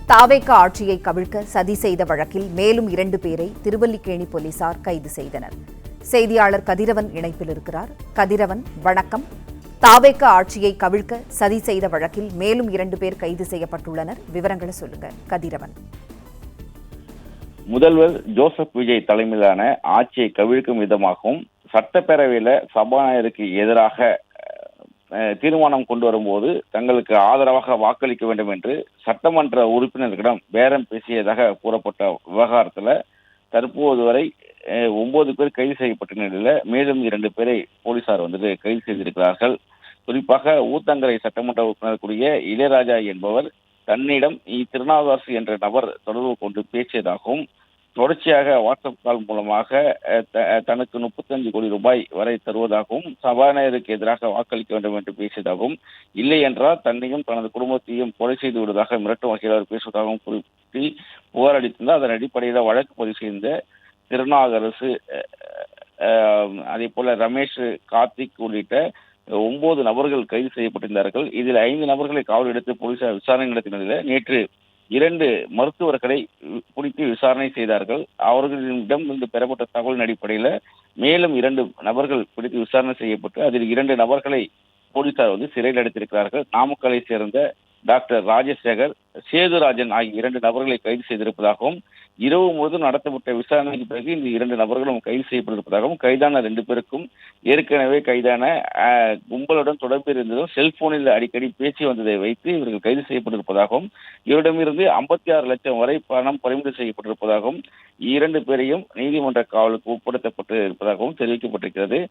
தாவேக ஆட்சியை கவிழ்க்க சதி செய்த வழக்கில் மேலும் 2 பேரை திருவல்லிக்கேணி போலீசார் கைது செய்தனர். செய்தியாளர் கதிரவன் இணைப்பில் இருக்கிறார். கதிரவன், வணக்கம். தாவேக ஆட்சியை கவிழ்க்க சதி செய்த வழக்கில் மேலும் 2 பேர் கைது செய்யப்பட்டுள்ளனர். விவரங்களை சொல்லுங்க கதிரவன். முதல்வர் ஜோசப் விஜய் தலைமையிலான ஆட்சியை கவிழ்க்கும் விதமாகவும் சட்டப்பேரவையில சபாநாயகருக்கு எதிராக தீர்மானம் கொண்டு வரும்போது தங்களுக்கு ஆதரவாக வாக்களிக்க வேண்டும் என்று சட்டமன்ற உறுப்பினர்களிடம் பேரம் பேசியதாக கூறப்பட்ட விவகாரத்துல தற்போது வரை 9 பேர் கைது செய்யப்பட்ட நிலையில மேலும் 2 பேரை போலீசார் கைது செய்திருக்கிறார்கள். குறிப்பாக ஊத்தங்கரை சட்டமன்ற உறுப்பினர் கூடிய இளையராஜா என்பவர் தன்னிடம் திருநாவுக்கரசு என்ற நபர் தொடர்பு கொண்டு பேசியதாகவும், தொடர்ச்சியாக வாட்ஸ்அப் கால் மூலமாக தனக்கு 35 கோடி ரூபாய் வரை தருவதாகவும், சபாநாயகருக்கு எதிராக வாக்களிக்க வேண்டும் என்று பேசியதாகவும், இல்லை என்றால் தன்னையும் தனது குடும்பத்தையும் கொலை செய்து விடுவதாக மிரட்டும் வகையில் அவர் பேசுவதாகவும் குறிப்பிட்டு புகார் அளித்திருந்தார். அதன் அடிப்படையில் வழக்கு பதிவு செய்த திருநாவுக்கரசு, அதே போல ரமேஷ், கார்த்திக் உள்ளிட்ட 9 நபர்கள் கைது செய்யப்பட்டிருந்தார்கள். இதில் 5 நபர்களை காவல் எடுத்து போலீசார் விசாரணை நடத்தினதில் நேற்று 2 மருத்துவர்களை பிடித்து விசாரணை செய்தார்கள். அவர்களிடம் இருந்து பெறப்பட்ட தகவலின் அடிப்படையில் மேலும் 2 நபர்கள் பிடித்து விசாரணை செய்யப்பட்டு அதில் 2 நபர்களை போலீசார் சிறையில் அடைத்திருக்கிறார்கள். நாமக்கலை சேர்ந்த டாக்டர் ராஜசேகர், சேதுராஜன் ஆகிய 2 நபர்களை கைது செய்திருப்பதாகவும், இரவு முழுவதும் நடத்தப்பட்ட விசாரணைக்கு பிறகு இந்த 2 நபர்களும் கைது செய்யப்பட்டிருப்பதாகவும், கைதான 2 பேருக்கும் ஏற்கனவே கைதான கும்பலுடன் தொடர்பு இருந்ததும் செல்போனில் அடிக்கடி பேசி வந்ததை வைத்து இவர்கள் கைது செய்யப்பட்டிருப்பதாகவும், இவரிடமிருந்து 56 லட்சம் வரை பணம் பறிமுதல் செய்யப்பட்டிருப்பதாகவும், 2 பேரையும் நீதிமன்ற காவலுக்கு உட்படுத்தப்பட்டு இருப்பதாகவும் தெரிவிக்கப்பட்டிருக்கிறது.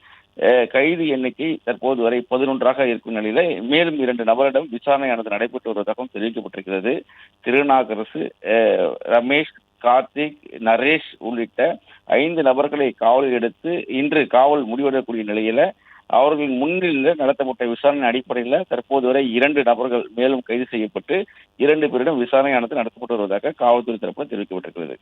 கைது எண்ணிக்கை தற்போது வரை 11ஆக இருக்கும் நிலையில மேலும் 2 நபரிடம் விசாரணையானது நடைபெற்று வருவதாகவும் தெரிவிக்கப்பட்டிருக்கிறது. திருநாவுக்கரசு, ரமேஷ், கார்த்திக், நரேஷ் உள்ளிட்ட 5 நபர்களை காவலில் எடுத்து இன்று காவல் முடிவெடுக்கக்கூடிய நிலையில அவர்களின் முன்னிலையில் நடத்தப்பட்ட விசாரணை அடிப்படையில் தற்போது வரை 2 நபர்கள் மேலும் கைது செய்யப்பட்டு 2 பேரிடம் விசாரணையானது நடத்தப்பட்டு வருவதாக காவல்துறை தரப்பில் தெரிவிக்கப்பட்டிருக்கிறது.